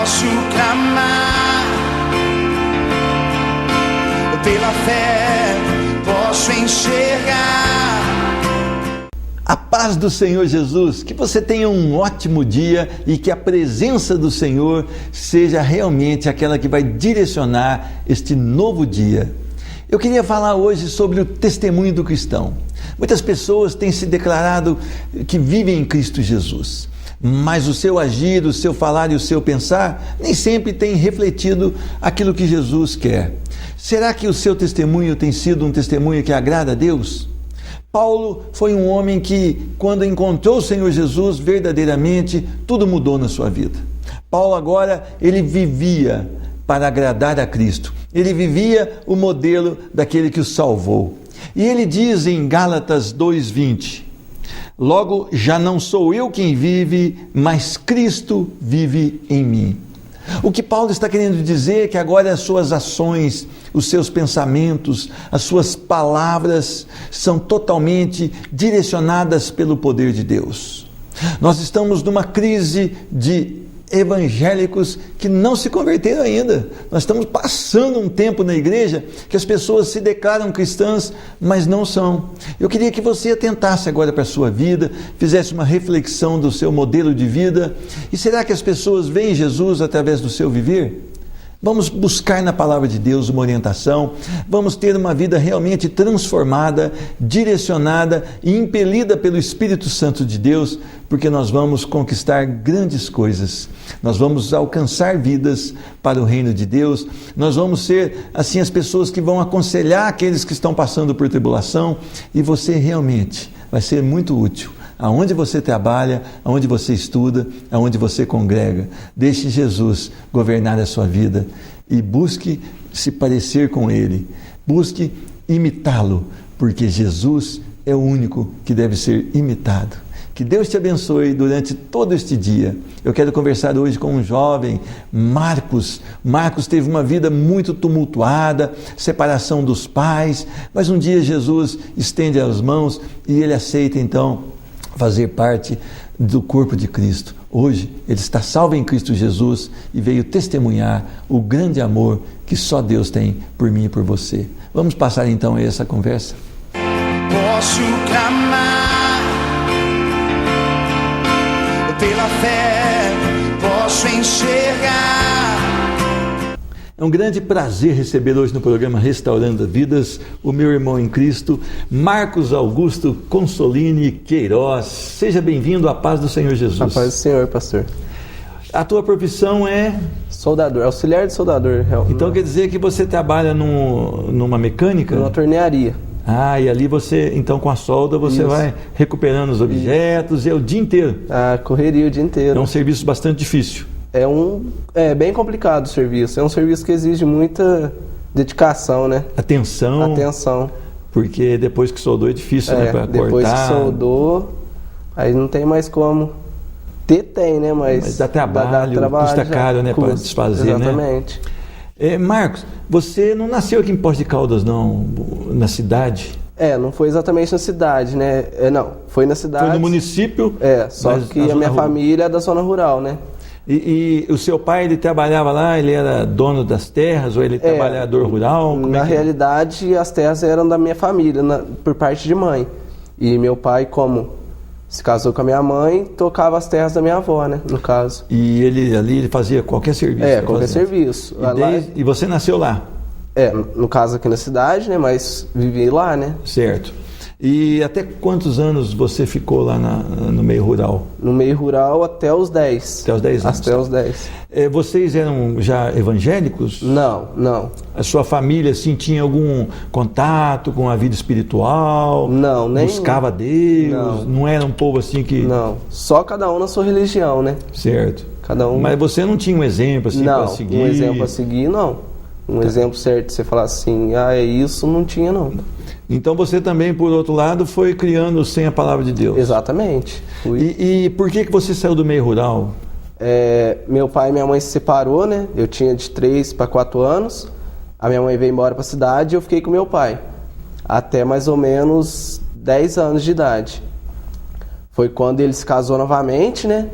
posso clamar, pela fé posso enxergar. A paz do Senhor Jesus, que você tenha um ótimo dia e que a presença do Senhor seja realmente aquela que vai direcionar este novo dia. Eu queria falar hoje sobre o testemunho do cristão. Muitas pessoas têm se declarado que vivem em Cristo Jesus, mas o seu agir, o seu falar e o seu pensar nem sempre tem refletido aquilo que Jesus quer. Será que o seu testemunho tem sido um testemunho que agrada a Deus? Paulo foi um homem que, quando encontrou o Senhor Jesus, verdadeiramente tudo mudou na sua vida. Paulo agora, ele vivia para agradar a Cristo. Ele vivia o modelo daquele que o salvou. E ele diz em Gálatas 2:20, logo já não sou eu quem vive, mas Cristo vive em mim. O que Paulo está querendo dizer é que agora as suas ações, os seus pensamentos, as suas palavras são totalmente direcionadas pelo poder de Deus. Nós estamos numa crise de evangélicos que não se converteram ainda. Nós estamos passando um tempo na igreja que as pessoas se declaram cristãs, mas não são. Eu queria que você atentasse agora para a sua vida, fizesse uma reflexão do seu modelo de vida. E será que as pessoas veem Jesus através do seu viver? Vamos buscar na palavra de Deus uma orientação, vamos ter uma vida realmente transformada, direcionada e impelida pelo Espírito Santo de Deus, porque nós vamos conquistar grandes coisas, nós vamos alcançar vidas para o reino de Deus, nós vamos ser assim as pessoas que vão aconselhar aqueles que estão passando por tribulação, e você realmente vai ser muito útil. Aonde você trabalha, aonde você estuda, aonde você congrega. Deixe Jesus governar a sua vida e busque se parecer com Ele. Busque imitá-lo, porque Jesus é o único que deve ser imitado. Que Deus te abençoe durante todo este dia. Eu quero conversar hoje com um jovem, Marcos. Marcos teve uma vida muito tumultuada, separação dos pais, mas um dia Jesus estende as mãos e ele aceita então fazer parte do corpo de Cristo. Hoje ele está salvo em Cristo Jesus e veio testemunhar o grande amor que só Deus tem por mim e por você. Vamos passar então a essa conversa? Posso clamar, pela fé posso enxergar. É um grande prazer receber hoje no programa Restaurando Vidas o meu irmão em Cristo, Marcos Augusto Consolini Queiroz. Seja bem-vindo à paz do Senhor Jesus. A paz do Senhor, pastor. A tua profissão é? Soldador, auxiliar de soldador. Então quer dizer que você trabalha numa mecânica? Numa tornearia. Ah, e ali você, então com a solda, você Isso. vai recuperando os objetos, e é o dia inteiro? Ah, correria o dia inteiro. É um serviço bastante difícil. É bem complicado o serviço. É um serviço que exige muita dedicação, né? Atenção. Porque depois que soldou é difícil, né? Para depois cortar. Que soldou, aí não tem mais como. Tem, né? Mas dá trabalho, custa caro, né? Para desfazer, exatamente. Né? Marcos, você não nasceu aqui em Poços de Caldas, não? Na cidade? Não foi exatamente na cidade, né? Não, foi na cidade. Foi no município? Só que a minha família é da zona rural, né? E o seu pai, ele trabalhava lá, ele era dono das terras, ou ele trabalhador rural? Na realidade, as terras eram da minha família, por parte de mãe. E meu pai, como se casou com a minha mãe, tocava as terras da minha avó, né, no caso. E ele fazia qualquer serviço? Qualquer serviço. E você nasceu lá? No caso aqui na cidade, né, mas vivi lá, né. Certo. E até quantos anos você ficou lá no meio rural? No meio rural até os 10. Até os 10 anos? Até os 10. Vocês eram já evangélicos? Não. A sua família, assim, tinha algum contato com a vida espiritual? Não, nem... Buscava Deus? Não era um povo assim que... Não, só cada um na sua religião, né? Certo. Cada um... Mas você não tinha um exemplo assim para seguir? Não, um exemplo a seguir, não. Exemplo certo, você falar assim, é isso, não tinha, não. Então você também, por outro lado, foi criando sem a palavra de Deus. Exatamente. E por que você saiu do meio rural? Meu pai e minha mãe se separou, né? Eu tinha de 3 para 4 anos. A minha mãe veio embora para a cidade e eu fiquei com meu pai. Até mais ou menos 10 anos de idade. Foi quando ele se casou novamente, né?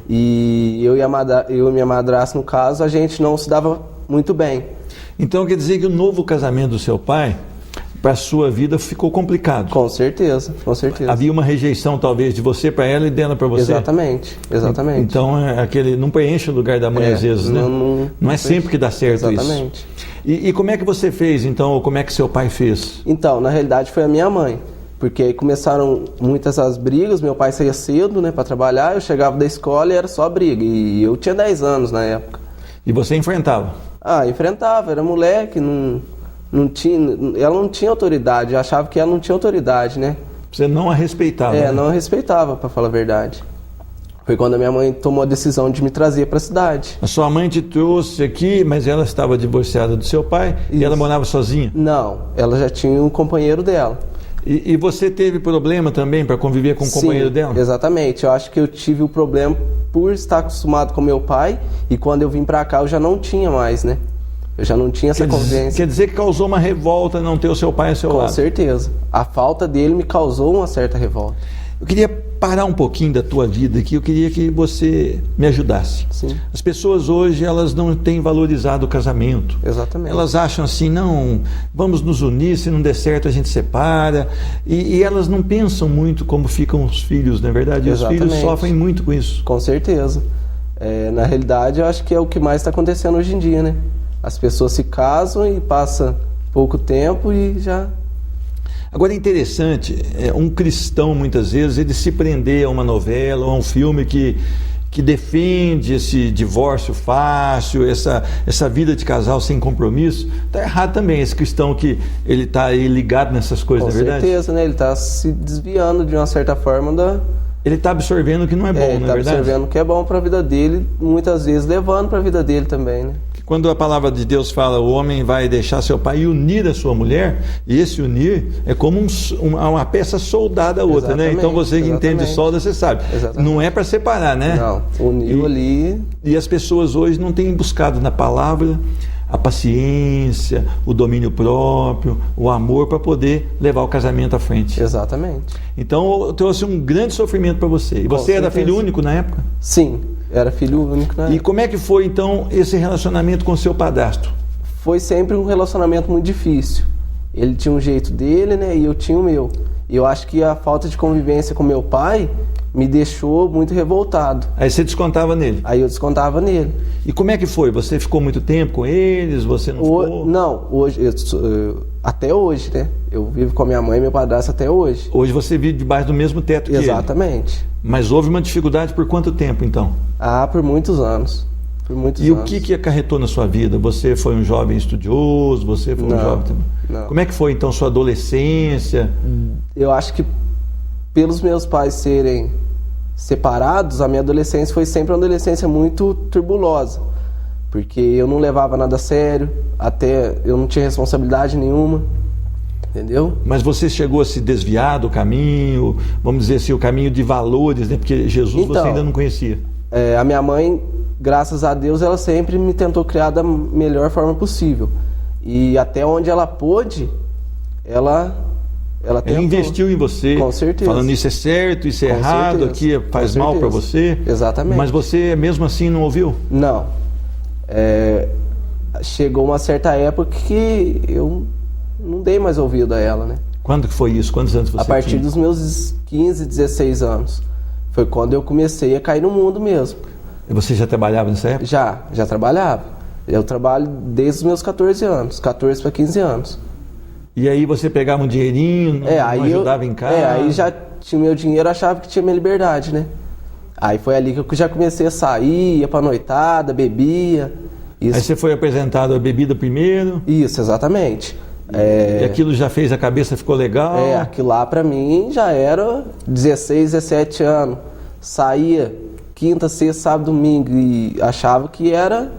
E eu e minha madrasta, no caso, a gente não se dava muito bem. Então quer dizer que o novo casamento do seu pai, para a sua vida, ficou complicado. Com certeza, com certeza. Havia uma rejeição, talvez, de você para ela e dela para você? Exatamente, exatamente. Então, aquele não preenche o lugar da mãe às vezes, né? Não é sempre que dá certo exatamente. Isso. E como é que você fez, então, ou como é que seu pai fez? Então, na realidade, foi a minha mãe. Porque aí começaram muitas as brigas, meu pai saía cedo, né, para trabalhar, eu chegava da escola e era só briga. E eu tinha 10 anos na época. E você enfrentava? Enfrentava, era moleque, não tinha, ela não tinha autoridade, eu achava que ela não tinha autoridade, né? Você não a respeitava? Né? Não a respeitava, para falar a verdade. Foi quando a minha mãe tomou a decisão de me trazer para a cidade. A sua mãe te trouxe aqui, mas ela estava divorciada do seu pai. Isso. E ela morava sozinha? Não, ela já tinha um companheiro dela. E você teve problema também para conviver com o companheiro dela? Exatamente. Eu acho que eu tive o problema por estar acostumado com meu pai e quando eu vim para cá eu já não tinha mais, né? Eu já não tinha essa convivência. Quer dizer que causou uma revolta não ter o seu pai ao seu lado? Com certeza. A falta dele me causou uma certa revolta. Eu queria parar um pouquinho da tua vida aqui, eu queria que você me ajudasse. Sim. As pessoas hoje, elas não têm valorizado o casamento. Exatamente. Elas acham assim, não, vamos nos unir, se não der certo a gente separa. E elas não pensam muito como ficam os filhos, não é verdade? E os filhos sofrem muito com isso. Com certeza. Na realidade, eu acho que é o que mais está acontecendo hoje em dia, né? As pessoas se casam e passa pouco tempo e já... Agora é interessante, um cristão muitas vezes ele se prender a uma novela ou a um filme que defende esse divórcio fácil, essa vida de casal sem compromisso. Está errado também esse cristão que ele está aí ligado nessas coisas, não é verdade? Com certeza, né? Ele está se desviando de uma certa forma da... Ele está absorvendo o que não é bom, não é verdade? Ele está absorvendo o que é bom para a vida dele, muitas vezes levando para a vida dele também, né? Quando a palavra de Deus fala o homem vai deixar seu pai e unir a sua mulher, e esse unir é como uma peça soldada a outra, né? Então você que entende de solda, você sabe. Exatamente. Não é para separar, né? Não, uniu ali... E as pessoas hoje não têm buscado na palavra a paciência, o domínio próprio, o amor para poder levar o casamento à frente. Exatamente. Então eu trouxe um grande sofrimento para você. E você era filho único na época? Sim, era filho único na época. E como é que foi então esse relacionamento com o seu padrasto? Foi sempre um relacionamento muito difícil. Ele tinha um jeito dele, né, e eu tinha o meu. E eu acho que a falta de convivência com meu pai me deixou muito revoltado. Aí você descontava nele? Aí eu descontava nele. E como é que foi? Você ficou muito tempo com eles? Você não ficou? Não, hoje, até hoje, né? Eu vivo com a minha mãe e meu padrasto até hoje. Hoje você vive debaixo do mesmo teto que ele? Exatamente. Mas houve uma dificuldade por quanto tempo, então? Por muitos anos. Por muitos anos. E o que acarretou na sua vida? Você foi um jovem estudioso? Você foi um jovem... Não. Como é que foi, então, sua adolescência? Eu acho que pelos meus pais serem separados, a minha adolescência foi sempre uma adolescência muito turbulosa, porque eu não levava nada a sério, até eu não tinha responsabilidade nenhuma, entendeu? Mas você chegou a se desviar do caminho, vamos dizer assim, o caminho de valores, né? Porque Jesus então, você ainda não conhecia. A minha mãe, graças a Deus, ela sempre me tentou criar da melhor forma possível, e até onde ela pôde, ela investiu em você, com certeza, falando isso é certo, isso é errado, aqui faz mal para você. Exatamente. Mas você mesmo assim não ouviu? Não. Chegou uma certa época que eu não dei mais ouvido a ela, né? Quando que foi isso? Quantos anos você tinha? A partir dos meus 15, 16 anos. Foi quando eu comecei a cair no mundo mesmo. E você já trabalhava nessa época? Já trabalhava. Eu trabalho desde os meus 14 anos, 14 para 15 anos. E aí você pegava um dinheirinho, não ajudava em casa? Aí já tinha o meu dinheiro, achava que tinha minha liberdade, né? Aí foi ali que eu já comecei a sair, ia pra noitada, bebia. Isso. Aí você foi apresentado a bebida primeiro? Isso, exatamente. E aquilo já fez, a cabeça ficou legal? Aquilo lá pra mim já era 16, 17 anos. Saía quinta, sexta, sábado, domingo e achava que era...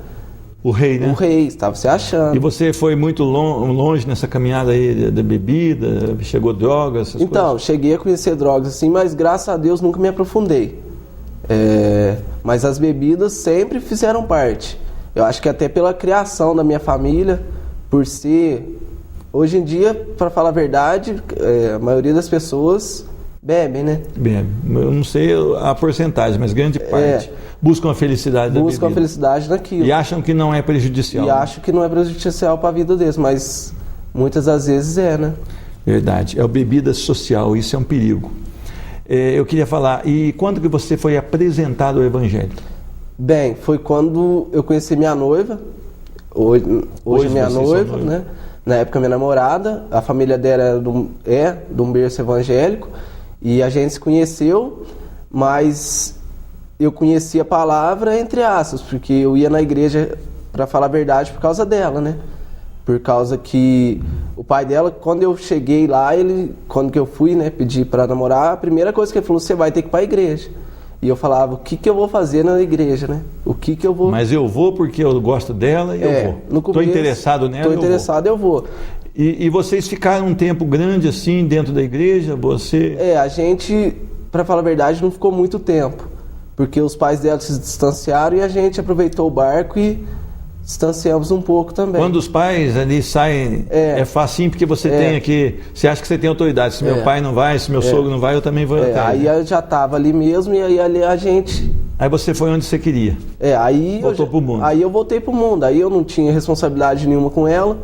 O rei, né? O rei, estava se achando. E você foi muito longe nessa caminhada aí da bebida? Chegou drogas, essas então, coisas? Cheguei a conhecer drogas assim, mas graças a Deus nunca me aprofundei. Mas as bebidas sempre fizeram parte. Eu acho que até pela criação da minha família, por ser... Hoje em dia, para falar a verdade, a maioria das pessoas bebem, né? Bebe. Eu não sei a porcentagem, mas grande parte. buscam a felicidade da buscam a bebida. felicidade naquilo. E acham que não é prejudicial. E acham que não é prejudicial para a vida deles, mas muitas das vezes é, né? Verdade. É a bebida social, isso é um perigo. Eu queria falar, e quando que você foi apresentado ao Evangelho? Bem, foi quando eu conheci minha noiva, hoje minha noiva, né? Na época minha namorada, a família dela era de um berço evangélico, e a gente se conheceu, mas eu conheci a palavra entre aspas, porque eu ia na igreja, para falar a verdade, por causa dela, né? Por causa que o pai dela, quando eu cheguei lá, quando que eu fui, né, pedir para namorar, a primeira coisa que ele falou, você vai ter que ir para a igreja. E eu falava, o que eu vou fazer na igreja, né? O que eu vou... Mas eu vou porque eu gosto dela e eu vou. Estou interessado nela, Estou interessado, eu vou. E vocês ficaram um tempo grande assim dentro da igreja? Você... A gente, para falar a verdade, não ficou muito tempo. Porque os pais dela se distanciaram e a gente aproveitou o barco e distanciamos um pouco também. Quando os pais ali saem, é facinho porque você tem aqui, você acha que você tem autoridade. Se meu pai não vai, se meu sogro não vai, eu também vou atrás. Aí eu já estava ali mesmo e aí ali a gente... Aí você foi onde você queria. Aí voltou pro mundo. Aí eu voltei pro mundo. Aí eu não tinha responsabilidade nenhuma com ela.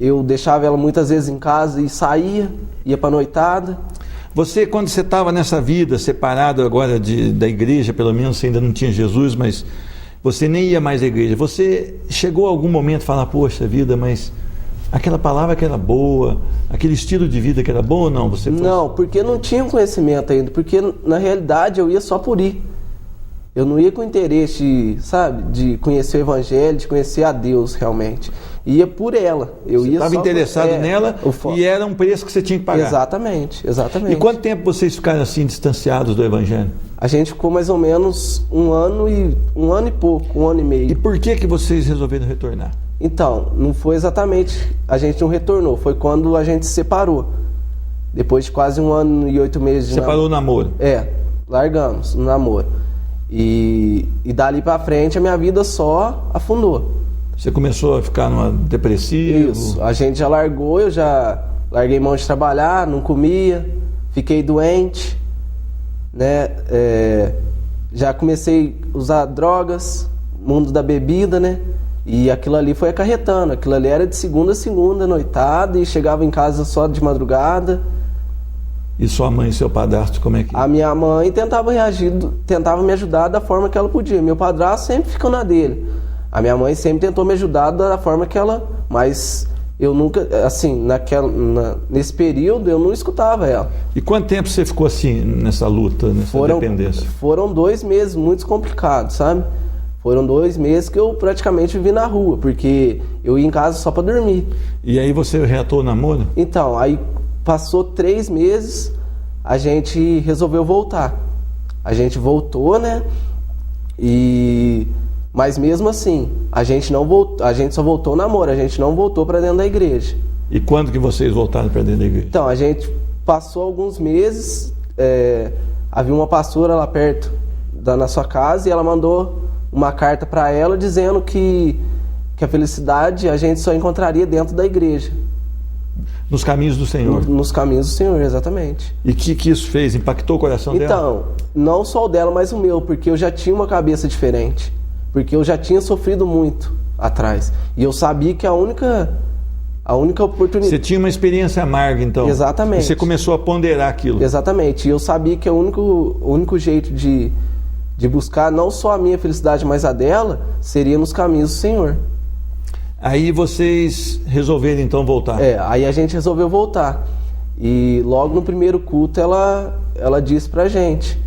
Eu deixava ela muitas vezes em casa e saía, ia pra noitada. Você, quando você estava nessa vida, separado agora da igreja, pelo menos você ainda não tinha Jesus, mas você nem ia mais à igreja, você chegou a algum momento a falar, poxa vida, mas aquela palavra que era boa, aquele estilo de vida que era bom ou não? Não, porque não tinha conhecimento ainda, porque na realidade eu ia só por ir. Eu não ia com interesse, sabe, de conhecer o Evangelho, de conhecer a Deus realmente. Ia por ela. Você estava interessado nela e era um preço que você tinha que pagar. Exatamente. E quanto tempo vocês ficaram assim distanciados do Evangelho? A gente ficou mais ou menos um ano e pouco, um ano e meio. E por que vocês resolveram retornar? Então, não foi exatamente, a gente não retornou, foi quando a gente se separou. Depois de quase 1 ano e 8 meses de Separou o namoro? Largamos o namoro. E dali pra frente a minha vida só afundou. Você começou a ficar numa depressiva? Isso, a gente já largou, eu já larguei mão de trabalhar, não comia, fiquei doente, né? Já comecei a usar drogas, mundo da bebida, né? E aquilo ali foi acarretando, aquilo ali era de segunda a segunda, noitada, e chegava em casa só de madrugada. E sua mãe e seu padrasto, como é que... A minha mãe tentava me ajudar da forma que ela podia. Meu padrasto sempre ficou na dele. A minha mãe sempre tentou me ajudar da forma que ela... Mas eu nunca, assim, nesse período eu não escutava ela. E quanto tempo você ficou assim, nessa luta, nessa dependência? Foram 2 meses muito complicados, sabe? Foram 2 meses que eu praticamente vivi na rua, porque eu ia em casa só para dormir. E aí você reatou o namoro? Então, aí... Passou 3 meses, a gente resolveu voltar. A gente voltou, né? Mas mesmo assim, a gente não voltou, a gente só voltou ao namoro, a gente não voltou para dentro da igreja. E quando que vocês voltaram para dentro da igreja? Então, a gente passou alguns meses, havia uma pastora lá perto na sua casa e ela mandou uma carta para ela dizendo que a felicidade a gente só encontraria dentro da igreja. Nos caminhos do Senhor. Nos caminhos do Senhor, exatamente. E o que isso fez? Impactou o coração dela? Então, não só o dela, mas o meu, porque eu já tinha uma cabeça diferente. Porque eu já tinha sofrido muito atrás. E eu sabia que a única oportunidade... Você tinha uma experiência amarga, então. Exatamente. E você começou a ponderar aquilo. Exatamente. E eu sabia que o único jeito de buscar não só a minha felicidade, mas a dela, seria nos caminhos do Senhor. Aí vocês resolveram então voltar? Aí a gente resolveu voltar. E logo no primeiro culto ela disse pra gente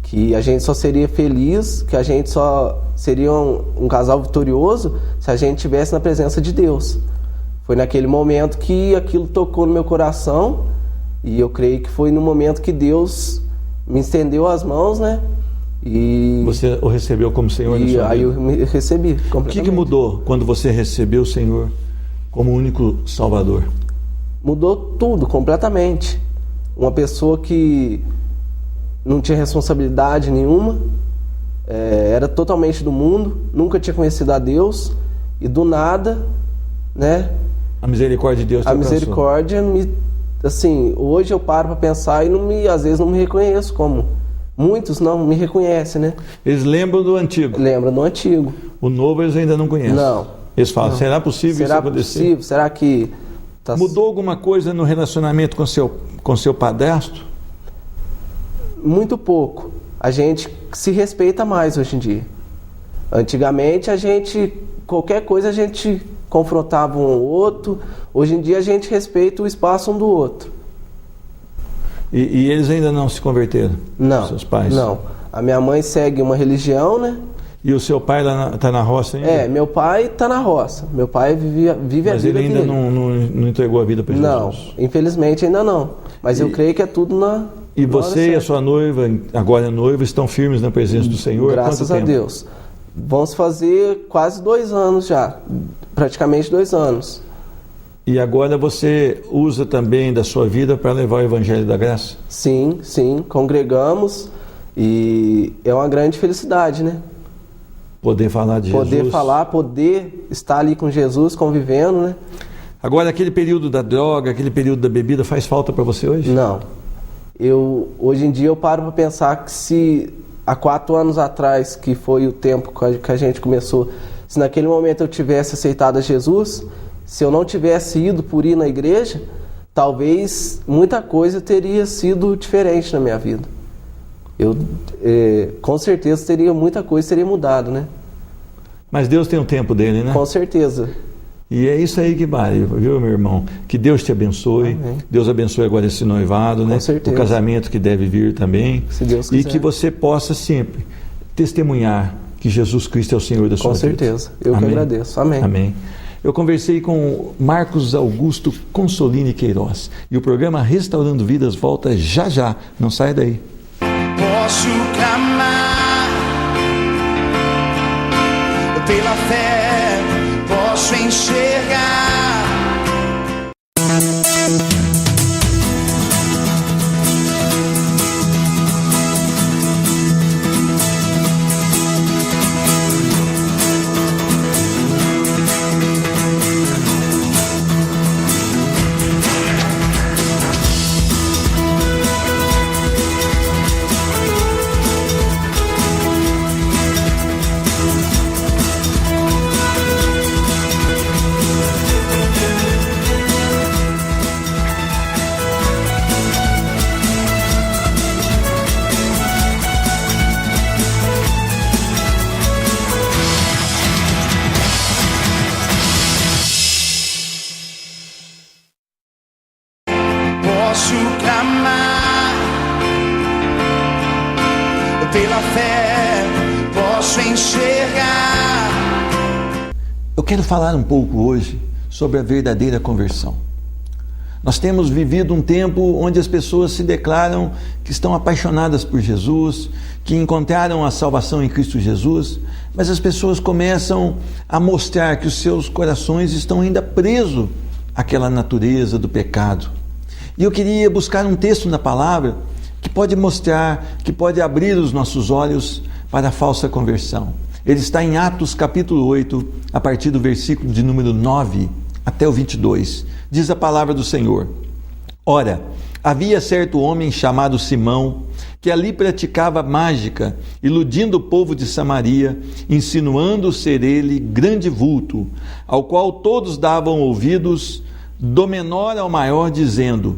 que a gente só seria feliz, que a gente só seria um casal vitorioso se a gente estivesse na presença de Deus. Foi naquele momento que aquilo tocou no meu coração e eu creio que foi no momento que Deus me estendeu as mãos, né? E você o recebeu como Senhor na sua vida? Aí eu me recebi completamente. O que mudou quando você recebeu o Senhor como único Salvador? Mudou tudo, completamente. Uma pessoa que não tinha responsabilidade nenhuma, era totalmente do mundo, nunca tinha conhecido a Deus, e do nada, né? A misericórdia de Deus te alcançou. A misericórdia assim, hoje eu paro para pensar e às vezes não me reconheço como Muitos não me reconhecem, né? Eles lembram do antigo. Lembram do antigo. O novo eles ainda não conhecem. Não. Eles falam, Não. será possível isso acontecer? Será possível? Será que... Mudou alguma coisa no relacionamento com seu padrasto? Muito pouco. A gente se respeita mais hoje em dia. Antigamente qualquer coisa a gente confrontava um ou outro. Hoje em dia a gente respeita o espaço um do outro. E eles ainda não se converteram? Não. Seus pais? Não. A minha mãe segue uma religião, né? E o seu pai está na roça ainda? Meu pai está na roça. Meu pai vive a vida Mas ele ainda não entregou a vida para Jesus? Não, infelizmente ainda não. Mas eu creio que é tudo na... E você e a sua noiva, agora noiva, estão firmes na presença do Senhor? Graças a Deus. Vamos fazer quase 2 anos já. Praticamente 2 anos. E agora você usa também da sua vida para levar o Evangelho da Graça? Sim, congregamos e é uma grande felicidade, né? Poder falar de Jesus. Poder falar, poder estar ali com Jesus, convivendo, né? Agora, aquele período da droga, aquele período da bebida, faz falta para você hoje? Não. Hoje em dia eu paro para pensar que se há 4 anos atrás, que foi o tempo que a gente começou, se naquele momento eu tivesse aceitado a Jesus, se eu não tivesse ido por ir na igreja, talvez muita coisa teria sido diferente na minha vida. Com certeza muita coisa teria mudado, né? Mas Deus tem o tempo dele, né? Com certeza. E é isso aí que vale, viu, meu irmão? Que Deus te abençoe. Amém. Deus abençoe agora esse noivado, né? Com certeza. O casamento que deve vir também. Se Deus quiser. E que você possa sempre testemunhar que Jesus Cristo é o Senhor da sua vida. Com certeza. Eu que agradeço. Amém. Amém. Eu conversei com Marcos Augusto Consolini Queiroz. E o programa Restaurando Vidas volta já. Não saia daí. Posso clamar pela fé, posso enxergar. Posso clamar pela fé, posso enxergar. Eu quero falar um pouco hoje sobre a verdadeira conversão. Nós temos vivido um tempo onde as pessoas se declaram que estão apaixonadas por Jesus, que encontraram a salvação em Cristo Jesus, mas as pessoas começam a mostrar que os seus corações estão ainda presos àquela natureza do pecado. E eu queria buscar um texto na palavra que pode mostrar, que pode abrir os nossos olhos para a falsa conversão. Ele está em Atos capítulo 8, a partir do versículo de número 9 até o 22. Diz a palavra do Senhor: Ora, havia certo homem chamado Simão, que ali praticava mágica, iludindo o povo de Samaria, insinuando ser ele grande vulto, ao qual todos davam ouvidos, do menor ao maior, dizendo: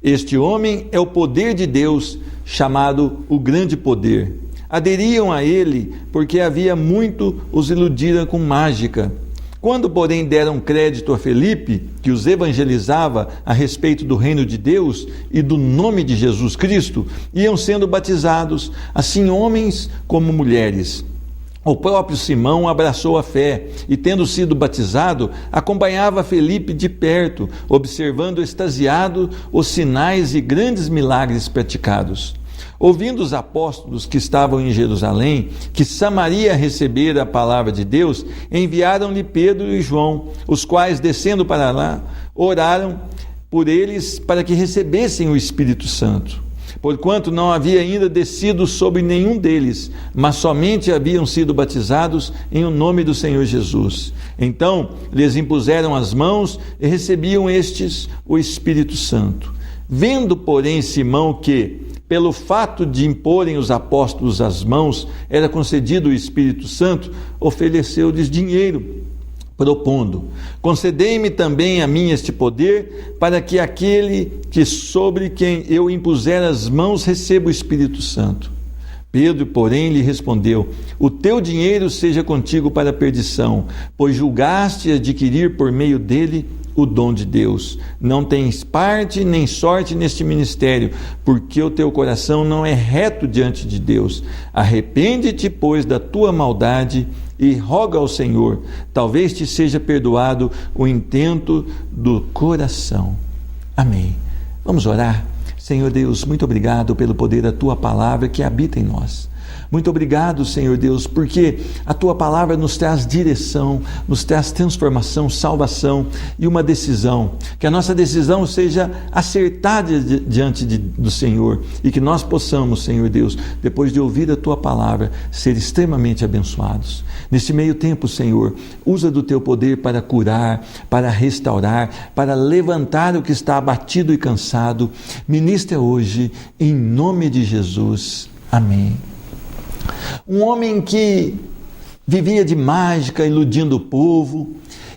Este homem é o poder de Deus, chamado o grande poder. Aderiam a ele, porque havia muito os iludiram com mágica. Quando, porém, deram crédito a Felipe, que os evangelizava a respeito do reino de Deus e do nome de Jesus Cristo, iam sendo batizados, assim homens como mulheres. O próprio Simão abraçou a fé e, tendo sido batizado, acompanhava Felipe de perto, observando extasiado os sinais e grandes milagres praticados. Ouvindo os apóstolos que estavam em Jerusalém, que Samaria recebera a palavra de Deus, enviaram-lhe Pedro e João, os quais, descendo para lá, oraram por eles para que recebessem o Espírito Santo. Porquanto não havia ainda descido sobre nenhum deles, mas somente haviam sido batizados em o nome do Senhor Jesus. Então lhes impuseram as mãos e recebiam estes o Espírito Santo. Vendo, porém, Simão que, pelo fato de imporem os apóstolos as mãos, era concedido o Espírito Santo, ofereceu-lhes dinheiro, propondo: concedei-me também a mim este poder, para que aquele que sobre quem eu impuser as mãos receba o Espírito Santo. Pedro, porém, lhe respondeu: o teu dinheiro seja contigo para a perdição, pois julgaste adquirir por meio dele o dom de Deus. Não tens parte nem sorte neste ministério, porque o teu coração não é reto diante de Deus. Arrepende-te, pois, da tua maldade e roga ao Senhor, talvez te seja perdoado o intento do coração. Amém. Vamos orar? Senhor Deus, muito obrigado pelo poder da Tua Palavra que habita em nós. Muito obrigado, Senhor Deus, porque a Tua Palavra nos traz direção, nos traz transformação, salvação e uma decisão. Que a nossa decisão seja acertada diante do Senhor e que nós possamos, Senhor Deus, depois de ouvir a Tua Palavra, ser extremamente abençoados. Neste meio tempo, Senhor, usa do Teu poder para curar, para restaurar, para levantar o que está abatido e cansado. Ministra hoje, em nome de Jesus. Amém. Um homem que vivia de mágica, iludindo o povo,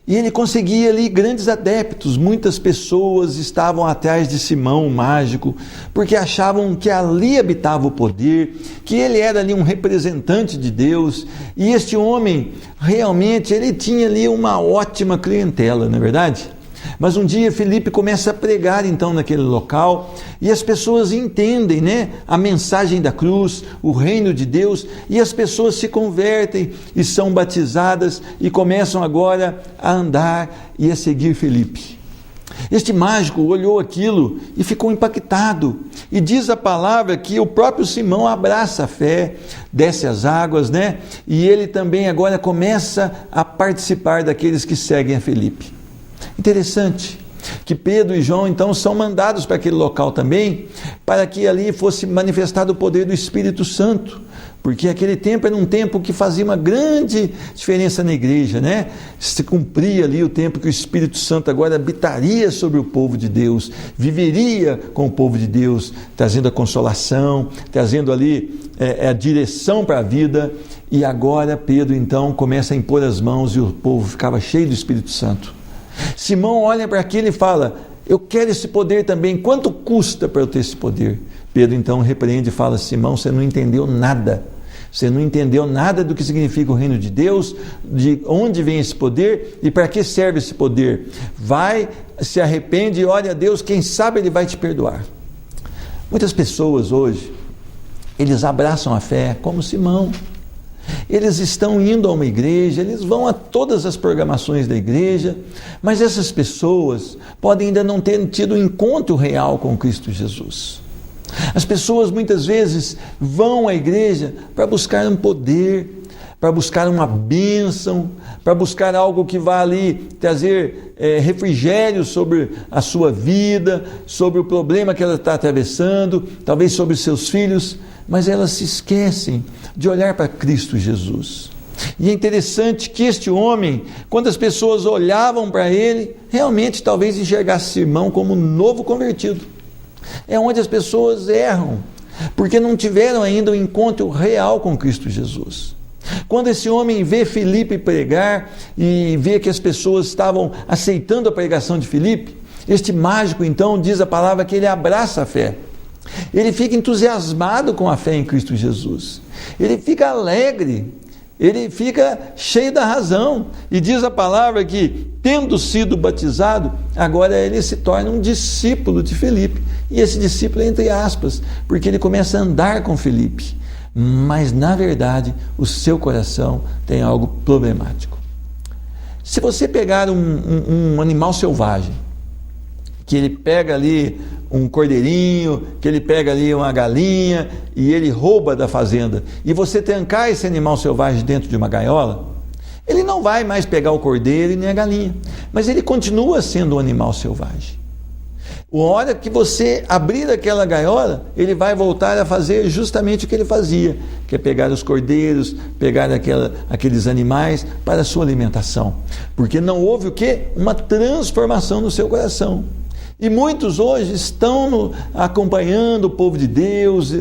e ele conseguia ali grandes adeptos. Muitas pessoas estavam atrás de Simão, o mágico, porque achavam que ali habitava o poder, que ele era ali um representante de Deus, e este homem, realmente, ele tinha ali uma ótima clientela, não é verdade? Mas um dia Filipe começa a pregar então naquele local e as pessoas entendem, a mensagem da cruz, o reino de Deus, e as pessoas se convertem e são batizadas e começam agora a andar e a seguir Filipe. Este mágico olhou aquilo e ficou impactado, e diz a palavra que o próprio Simão abraça a fé, desce as águas, e ele também agora começa a participar daqueles que seguem a Filipe. Interessante que Pedro e João então são mandados para aquele local também, para que ali fosse manifestado o poder do Espírito Santo, porque aquele tempo era um tempo que fazia uma grande diferença na igreja, se cumpria ali o tempo que o Espírito Santo agora habitaria sobre o povo de Deus, viveria com o povo de Deus, trazendo a consolação, trazendo ali a direção para a vida. E agora Pedro então começa a impor as mãos e o povo ficava cheio do Espírito Santo. Simão olha para aquilo e fala: eu quero esse poder também, quanto custa para eu ter esse poder? Pedro então repreende e fala: Simão, você não entendeu nada, você não entendeu nada do que significa o reino de Deus, de onde vem esse poder e para que serve esse poder. Vai, se arrepende e ore a Deus, quem sabe Ele vai te perdoar. Muitas pessoas hoje, eles abraçam a fé como Simão. Eles estão indo a uma igreja, eles vão a todas as programações da igreja, mas essas pessoas podem ainda não ter tido um encontro real com Cristo Jesus. As pessoas muitas vezes vão à igreja para buscar um poder, para buscar uma bênção, para buscar algo que vá ali trazer refrigério sobre a sua vida, sobre o problema que ela está atravessando, talvez sobre os seus filhos, mas elas se esquecem de olhar para Cristo Jesus. E é interessante que este homem, quando as pessoas olhavam para ele, realmente talvez enxergasse Simão como um novo convertido. É onde as pessoas erram, porque não tiveram ainda um encontro real com Cristo Jesus. Quando esse homem vê Filipe pregar e vê que as pessoas estavam aceitando a pregação de Filipe, este mágico então diz a palavra que ele abraça a fé. Ele fica entusiasmado com a fé em Cristo Jesus. Ele fica alegre, ele fica cheio da razão. E diz a palavra que, tendo sido batizado, agora ele se torna um discípulo de Filipe. E esse discípulo é entre aspas, porque ele começa a andar com Filipe. Mas, na verdade, o seu coração tem algo problemático. Se você pegar um animal selvagem, que ele pega ali um cordeirinho, que ele pega ali uma galinha e ele rouba da fazenda, e você trancar esse animal selvagem dentro de uma gaiola, ele não vai mais pegar o cordeiro e nem a galinha, mas ele continua sendo um animal selvagem. A hora que você abrir aquela gaiola, ele vai voltar a fazer justamente o que ele fazia, que é pegar os cordeiros, pegar aqueles animais para a sua alimentação, porque não houve o quê? Uma transformação no seu coração. E muitos hoje estão acompanhando o povo de Deus,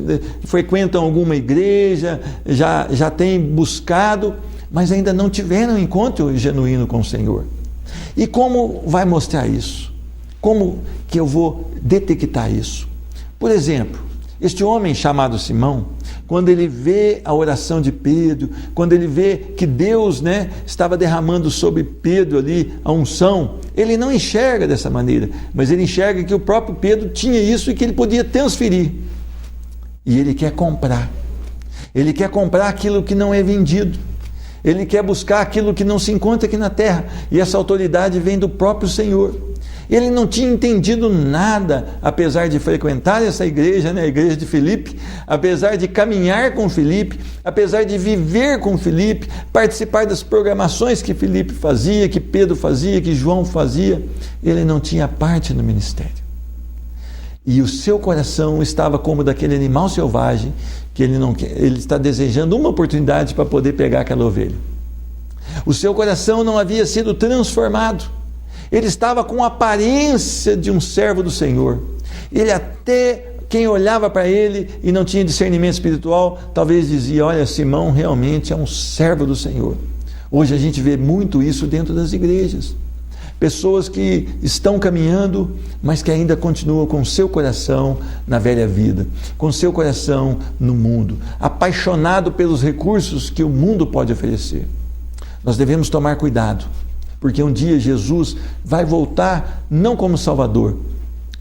frequentam alguma igreja, já têm buscado, mas ainda não tiveram um encontro genuíno com o Senhor. E como vai mostrar isso? Como que eu vou detectar isso? Por exemplo, este homem chamado Simão, quando ele vê a oração de Pedro, quando ele vê que Deus, estava derramando sobre Pedro ali a unção, ele não enxerga dessa maneira, mas ele enxerga que o próprio Pedro tinha isso e que ele podia transferir. E ele quer comprar. Ele quer comprar aquilo que não é vendido. Ele quer buscar aquilo que não se encontra aqui na terra. E essa autoridade vem do próprio Senhor. Ele não tinha entendido nada, apesar de frequentar essa igreja, a igreja de Filipe, apesar de caminhar com Filipe, apesar de viver com Filipe, participar das programações que Filipe fazia, que Pedro fazia, que João fazia, ele não tinha parte no ministério. E o seu coração estava como daquele animal selvagem, que ele está desejando uma oportunidade para poder pegar aquela ovelha. O seu coração não havia sido transformado. Ele estava com a aparência de um servo do Senhor. Ele até, quem olhava para ele e não tinha discernimento espiritual, talvez dizia, olha, Simão realmente é um servo do Senhor. Hoje a gente vê muito isso dentro das igrejas. Pessoas que estão caminhando, mas que ainda continuam com seu coração na velha vida, com seu coração no mundo, apaixonado pelos recursos que o mundo pode oferecer. Nós devemos tomar cuidado, porque um dia Jesus vai voltar não como Salvador,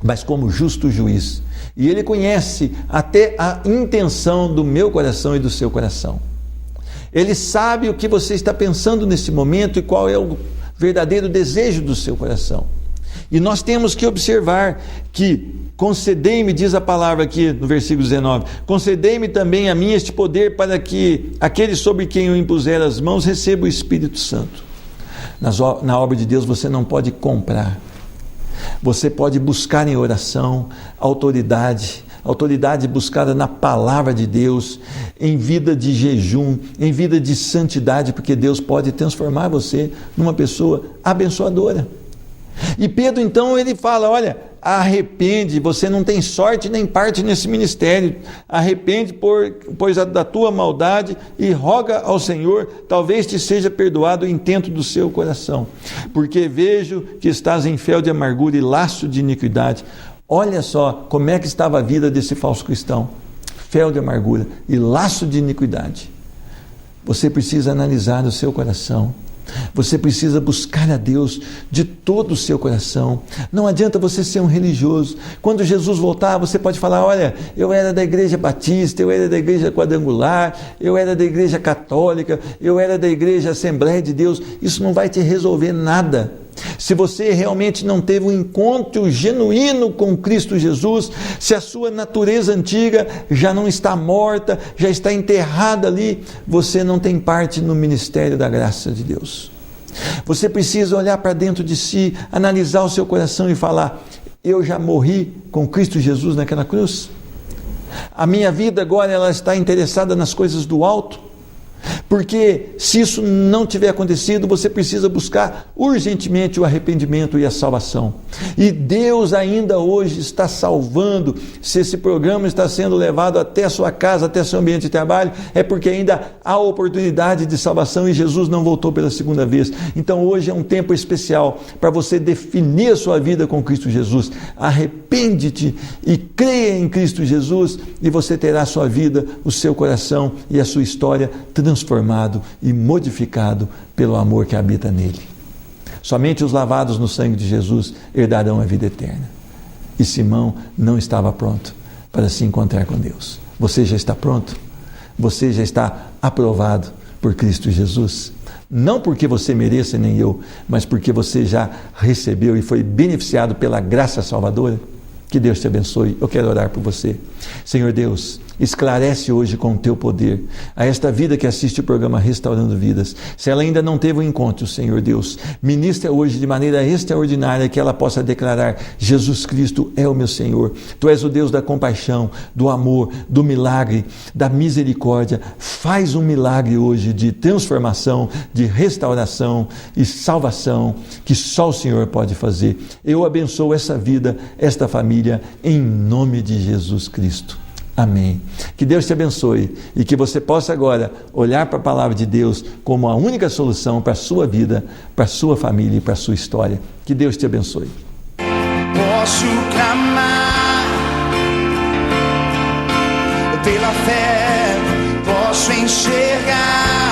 mas como justo juiz. E Ele conhece até a intenção do meu coração e do seu coração. Ele sabe o que você está pensando nesse momento e qual é o verdadeiro desejo do seu coração. E nós temos que observar que concedei-me, diz a palavra aqui no versículo 19, concedei-me também a mim este poder para que aquele sobre quem eu impuser as mãos receba o Espírito Santo. Na obra de Deus você não pode comprar. Você pode buscar em oração autoridade buscada na palavra de Deus, em vida de jejum, em vida de santidade, porque Deus pode transformar você numa pessoa abençoadora. E Pedro então ele fala, olha, arrepende, você não tem sorte nem parte nesse ministério, arrepende pois da tua maldade e roga ao Senhor, talvez te seja perdoado o intento do seu coração, porque vejo que estás em fel de amargura e laço de iniquidade. Olha só como é que estava a vida desse falso cristão, fel de amargura e laço de iniquidade. Você precisa analisar o seu coração. Você precisa buscar a Deus de todo o seu coração. Não adianta você ser um religioso. Quando Jesus voltar, você pode falar, olha, eu era da igreja batista, eu era da igreja quadrangular, eu era da igreja católica, eu era da igreja Assembleia de Deus. Isso não vai te resolver nada. Se você realmente não teve um encontro genuíno com Cristo Jesus, se a sua natureza antiga já não está morta, já está enterrada ali, você não tem parte no ministério da graça de Deus. Você precisa olhar para dentro de si, analisar o seu coração e falar, eu já morri com Cristo Jesus naquela cruz? A minha vida agora ela está interessada nas coisas do alto? Porque se isso não tiver acontecido, você precisa buscar urgentemente o arrependimento e a salvação. E Deus ainda hoje está salvando. Se esse programa está sendo levado até a sua casa, até seu ambiente de trabalho, é porque ainda há oportunidade de salvação e Jesus não voltou pela segunda vez. Então hoje é um tempo especial para você definir a sua vida com Cristo Jesus. Arrepende-te e creia em Cristo Jesus e você terá a sua vida, o seu coração e a sua história transformado e modificado pelo amor que habita nele. Somente os lavados no sangue de Jesus herdarão a vida eterna. E Simão não estava pronto para se encontrar com Deus. Você já está pronto? Você já está aprovado por Cristo Jesus? Não porque você mereça, nem eu, mas porque você já recebeu e foi beneficiado pela graça salvadora? Que Deus te abençoe. Eu quero orar por você. Senhor Deus, Esclarece hoje com o teu poder a esta vida que assiste o programa Restaurando Vidas. Se ela ainda não teve um encontro, Senhor Deus, ministra hoje de maneira extraordinária que ela possa declarar: Jesus Cristo é o meu Senhor. Tu és o Deus da compaixão, do amor, do milagre, da misericórdia. Faz um milagre hoje de transformação, de restauração e salvação que só o Senhor pode fazer. Eu abençoo essa vida, esta família, em nome de Jesus Cristo. Amém. Que Deus te abençoe e que você possa agora olhar para a palavra de Deus como a única solução para a sua vida, para a sua família e para a sua história. Que Deus te abençoe. Posso clamar pela fé, posso enxergar.